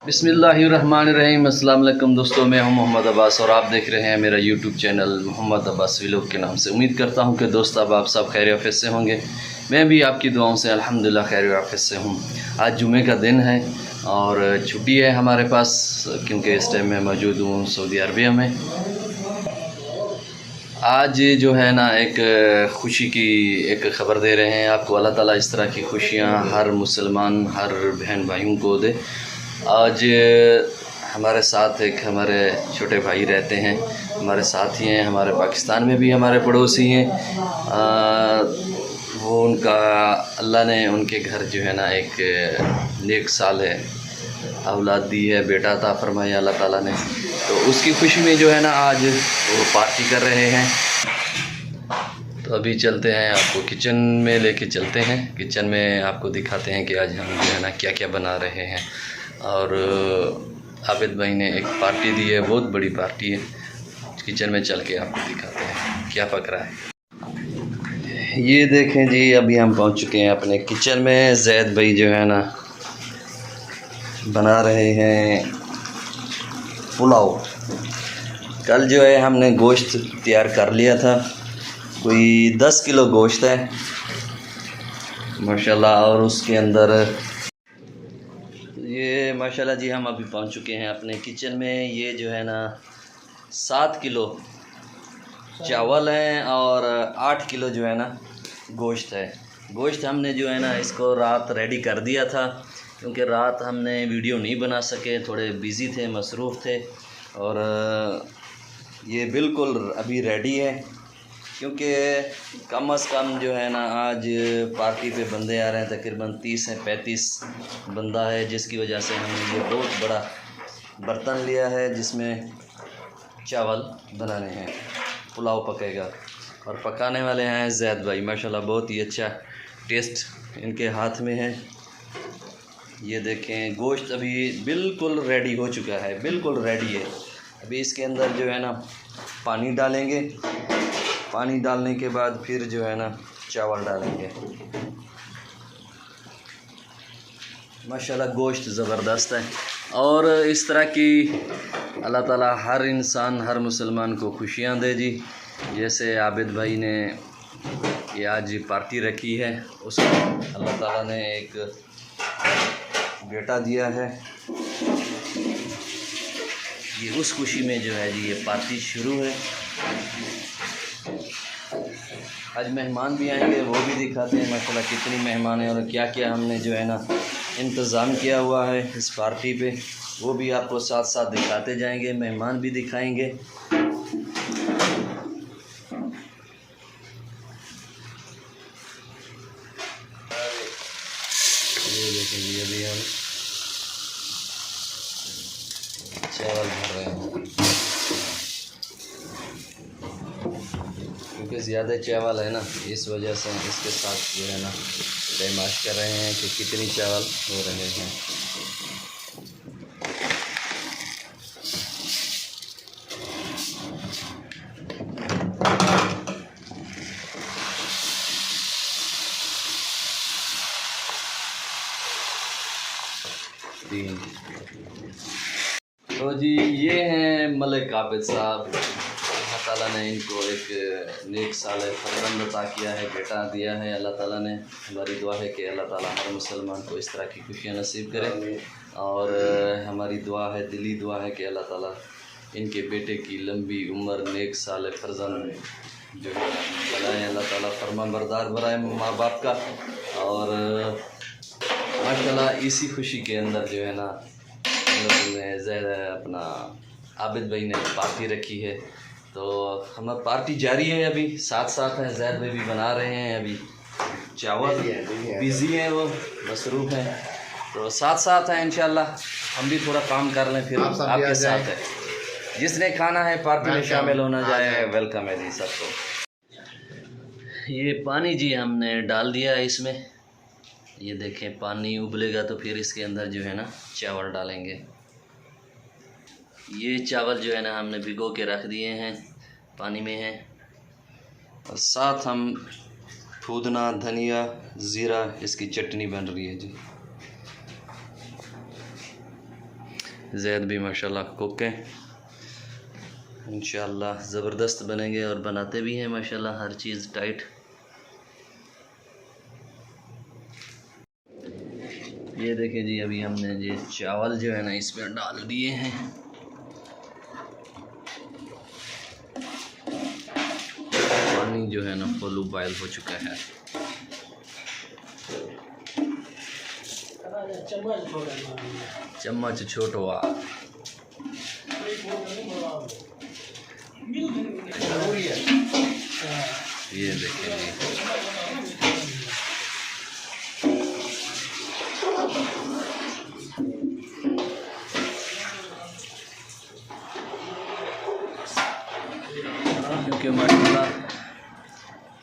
बिस्मिल्लाहिर्रहमानिर्रहीम। अस्सलाम वालेकुम दोस्तों, मैं हूं मोहम्मद अब्बास और आप देख रहे हैं मेरा YouTube channel Mohammad Abbas vlog के नाम से। उम्मीद करता हूं कि दोस्त अब आप सब खैर आफियत से होंगे। मैं भी आपकी दुआओं से अल्हम्दुलिल्लाह खैर आफियत से हूं। आज जुमे का दिन है और छुट्टी है हमारे पास, क्योंकि इस टाइम मैं मौजूद हूँ सऊदी अरबिया में। आज जो है ना एक ख़ुशी की एक ख़बर दे रहे हैं आपको। अल्लाह ताला इस तरह की खुशियाँ हर मुसलमान, हर बहन भाइयों को दे। आज हमारे साथ एक हमारे छोटे भाई रहते हैं, हमारे साथ ही हैं, हमारे पाकिस्तान में भी हमारे पड़ोसी हैं। वो उनका अल्लाह ने उनके घर जो है ना एक नेक साल है औलाद दी है, बेटा अता फरमाया अल्लाह ताला ने। तो उसकी खुशी में जो है ना आज वो पार्टी कर रहे हैं। तो अभी चलते हैं, आपको किचन में लेके चलते हैं। किचन में आपको दिखाते हैं कि आज हम जो है ना क्या क्या बना रहे हैं। और आबिद भाई ने एक पार्टी दी है, बहुत बड़ी पार्टी है। किचन में चल के आपको दिखाते हैं क्या पक रहा है। ये देखें जी, अभी हम पहुंच चुके हैं अपने किचन में। जैद भाई जो है ना बना रहे हैं पुलाव। कल जो है हमने गोश्त तैयार कर लिया था, कोई 10 किलो गोश्त है माशाल्लाह। और उसके अंदर ये माशाल्लाह जी हम अभी पहुंच चुके हैं अपने किचन में। ये जो है ना 7 किलो चावल हैं और 8 किलो जो है ना गोश्त है। गोश्त हमने जो है ना इसको रात रेडी कर दिया था, क्योंकि रात हमने वीडियो नहीं बना सके, थोड़े बिज़ी थे, मसरूफ़ थे। और ये बिल्कुल अभी रेडी है, क्योंकि कम से कम जो है ना आज पार्टी पे बंदे आ रहे हैं, तकरीबन 30 से 35 बंदा है, जिसकी वजह से हमने ये बहुत बड़ा बर्तन लिया है जिसमें चावल बनाने हैं, पुलाव पकेगा। और पकाने वाले हैं जैद भाई, माशाल्लाह बहुत ही अच्छा टेस्ट इनके हाथ में है। ये देखें गोश्त अभी बिल्कुल रेडी हो चुका है, बिल्कुल रेडी है। अभी इसके अंदर जो है ना पानी डालेंगे, पानी डालने के बाद फिर जो है ना चावल डालेंगे। माशाल्लाह गोश्त ज़बरदस्त है। और इस तरह की अल्लाह ताला हर इंसान, हर मुसलमान को खुशियाँ दे जी। जैसे आबिद भाई ने ये आज पार्टी रखी है, उसको अल्लाह ताला ने एक बेटा दिया है। ये उस खुशी में जो है जी ये पार्टी शुरू है। आज मेहमान भी आएंगे, वो भी दिखाते हैं माशाल्लाह कितनी मेहमान है और क्या क्या हमने जो है ना इंतज़ाम किया हुआ है इस पार्टी पे, वो भी आपको साथ साथ दिखाते जाएंगे, मेहमान भी दिखाएंगे। ये देखिए अभी हम चावल भर रहे हैं, क्योंकि ज़्यादा चावल है ना, इस वजह से इसके साथ जो है ना तयमाश कर रहे हैं कि कितनी चावल हो रहे हैं। तो जी ये हैं मलिक आबिद साहब, अल्लाह ताला ने इनको एक नेक साल फर्जंद अता किया है, बेटा दिया है अल्लाह ताला ने। हमारी दुआ है कि अल्लाह ताला हर मुसलमान को इस तरह की खुशियाँ नसीब करे। और हमारी दुआ है, दिली दुआ है कि अल्लाह ताला इनके बेटे की लंबी उम्र, नेक साल फर्जंद जो है बनाए, अल्लाह ताला फरमा बरदार बनाए माँ बाप का। और माशाल्लाह इसी खुशी के अंदर जो है ना अपना आबिद भाई ने पार्टी रखी है। तो हमारी पार्टी जारी है, अभी साथ साथ है, जैद भाई भी बना रहे हैं अभी चावल, बिज़ी हैं वो, मसरूफ़ हैं। तो साथ साथ है, इंशाल्लाह हम भी थोड़ा काम कर लें, फिर आपके साथ है। जिसने खाना है पार्टी में शामिल होना जाए, वेलकम है जी सबको। ये पानी जी हमने डाल दिया है इसमें, ये देखें पानी उबलेगा तो फिर इसके अंदर जो है ना चावल डालेंगे। ये चावल जो है ना हमने भिगो के रख दिए हैं, पानी में है। और साथ हम पुदीना, धनिया, ज़ीरा, इसकी चटनी बन रही है जी। ज़ैद भी माशाल्लाह कुक है, इंशाल्लाह ज़बरदस्त बनेंगे और बनाते भी हैं माशाल्लाह हर चीज़ टाइट। ये देखिए जी, अभी हमने ये चावल जो है ना इसमें डाल दिए हैं। पानी जो है ना फुल बॉयल हो चुका है। चम्मच छोटवा। ये देखिए जी, क्योंकि माशाल्लाह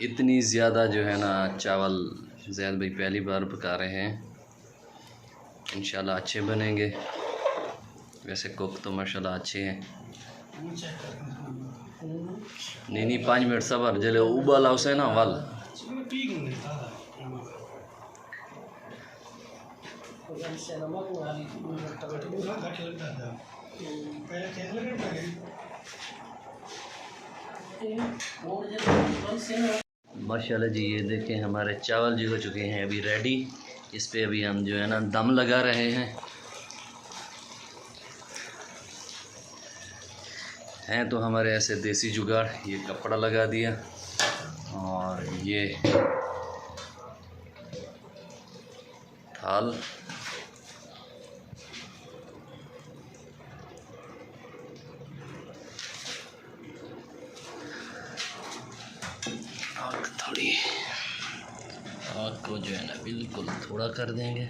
इतनी ज़्यादा जो है ना चावल ज़ैद भाई पहली बार पका रहे हैं, इंशाल्लाह अच्छे बनेंगे। वैसे कुक तो माशाल्लाह अच्छे हैं। नहीं 5 मिनट सबर जले उबाल आवसे ना वाल। माशाल्लाह जी, ये देखें हमारे चावल जो हो चुके हैं अभी रेडी। इस पे अभी हम जो है ना दम लगा रहे हैं तो हमारे ऐसे देसी जुगाड़। ये कपड़ा लगा दिया और ये थाल, आग को जो है ना बिल्कुल थोड़ा कर देंगे।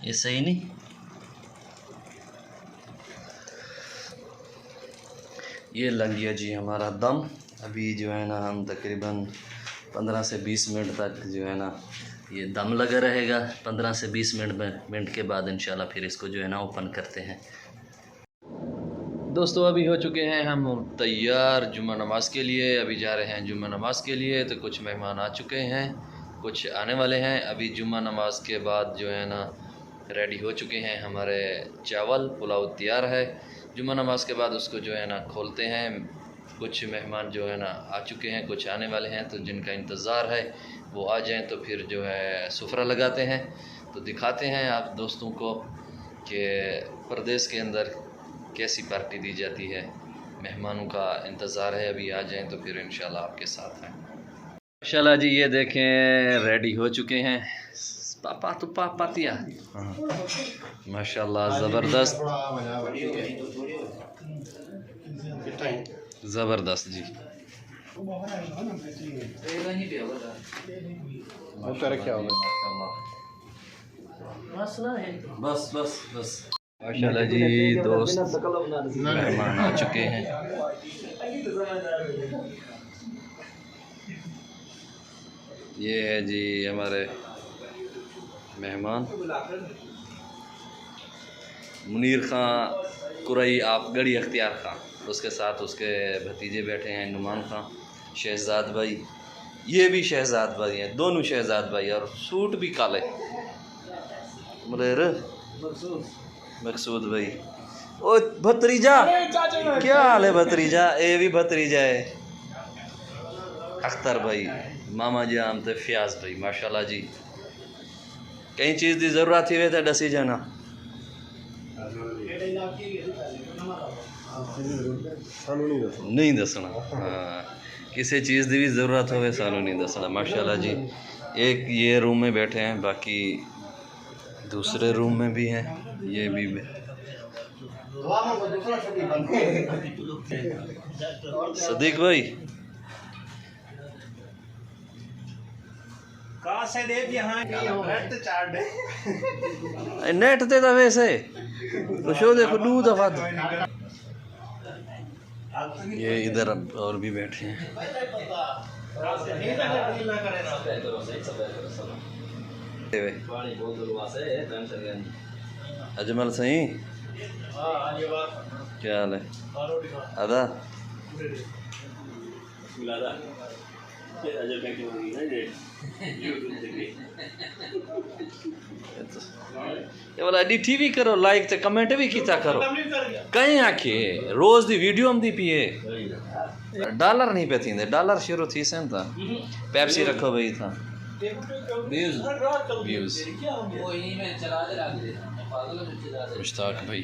ये सही नहीं, ये लग गया जी हमारा दम। अभी जो है ना हम तकरीबन 15 से 20 मिनट तक जो है ना ये दम लगा रहेगा। 15 से 20 मिनट के बाद इंशाल्लाह फिर इसको जो है ना ओपन करते हैं। दोस्तों अभी हो चुके हैं हम तैयार जुम्मा नमाज के लिए। अभी जा रहे हैं जुम्मा नमाज के लिए। तो कुछ मेहमान आ चुके हैं, कुछ आने वाले हैं। अभी जुम्मा नमाज के बाद जो है ना रेडी हो चुके हैं हमारे चावल, पुलाव तैयार है। जुम्मा नमाज के बाद उसको जो है ना खोलते हैं। कुछ मेहमान जो है ना आ चुके हैं, कुछ आने वाले हैं, तो जिनका इंतज़ार है वो आ जाएं तो फिर जो है सुफ्रा लगाते हैं। तो दिखाते हैं आप दोस्तों को कि परदेश के अंदर कैसी पार्टी दी जाती है। मेहमानों का इंतज़ार है, अभी आ जाएं तो फिर इंशाल्लाह आपके साथ हैं। माशाल्लाह जी, ये देखें रेडी हो चुके हैं। पापा तो पातिया माशाल्लाह ज़बरदस्त ज़बरदस्त जी। बस बस बस माशाल्लाह जी, दोस्त मेहमान आ चुके हैं। ये है जी हमारे मेहमान मुनीर खां कुरई आफगढ़ी अख्तियार खां, उसके साथ उसके भतीजे बैठे हैं नुमान खां, शहजाद भाई, ये भी शहजाद भाई हैं, दोनों शहजाद भाई, और सूट भी काले मुलेर मकसूद भाई। ओ भतीजा, क्या हाल है भतीजा? ये भी भतीजा है अख्तर भाई, मामा जी आम थे फ्याज भाई। माशाल्लाह जी, कई चीज़ की ज़रूरत ही वे तो दसी जाना। नहीं दसना, हाँ, किसी चीज़ की भी ज़रूरत हो सानू नहीं दसना। माशाल्लाह जी, एक ये रूम में बैठे हैं, बाकी दूसरे रूम में भी हैं। ये भी सदीक भाई नेट ते तो वैसे तो शो देखो 2 दफा। ये इधर और भी बैठे हैं। अजमल सही क्या हाल है अदा ये वाला टीवी करो लाइक ते कमेंट भी कीता करो कहीं आखे रोज दी वीडियो हम दी पिए डॉलर नहीं पे थींदे डॉलर शुरू थी सन था पेप्सी रखो भाई था व्यूज मुश्ताक भाई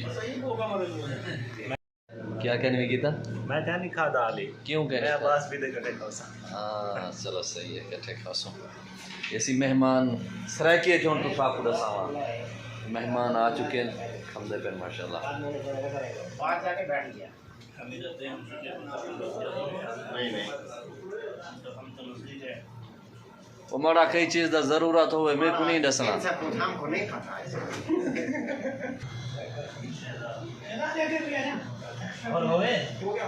क्या कहने में गीता मैं क्या नहीं खा डाली क्यों कहने मैं बस भी देख के खाऊं हाँ चलो सही है कट्ठे खासो ऐसी मेहमान सरायकी क्यों तो साफ दसावा मेहमान आ चुके हैं खमदे पर माशाल्लाह बाहर जाके बैठ गया हम जाते हैं नहीं हम तो मस्जिद है वो माड़ा कई चीज़ दा ज़रूरत हो मेरे को नहीं दसना हमको नहीं पता और होवे हो गया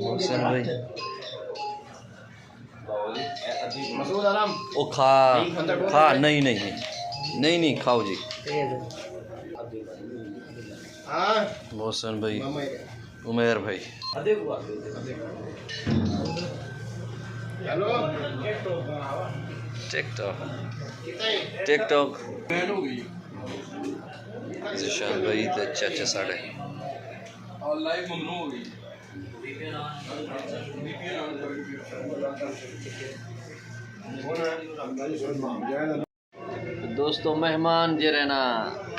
मोहसिन भाई मसूद आलम ओ खा खा नहीं नहीं नहीं नहीं खाओ जी हाँ मोहसिन भाई उमेर भाई हेलो टिकटॉक टिकटॉक जिशान भाई ते चाचा साढ़े और लाइव ममनू हो गई दोस्तों मेहमान जे रहना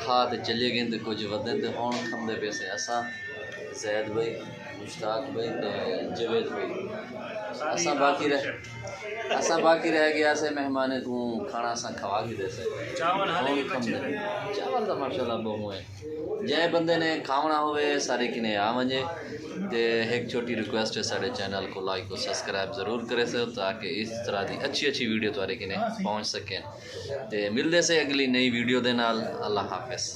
खा ते चले गए तो कुछ वधन ते हुण खंदे पैसे असा जैद भाई मुश्ताक भाई ते जवेद भाई असा बाकी रह गया से मेहमान को खाना असा खवा के दे से चावल चावल तो माशाल्लाह बहु है जै बंदे ने खावना होवे सारे किने आ वजे ते एक छोटी रिक्वेस्ट है सारे चैनल को लाइक और सब्सक्राइब ज़रूर करे से ताकि इस तरह की अच्छी वीडियो तुहारे किने पहुँच सकें ते मिलदे से अगली नई वीडियो दे नाल अल्लाह हाफिज़।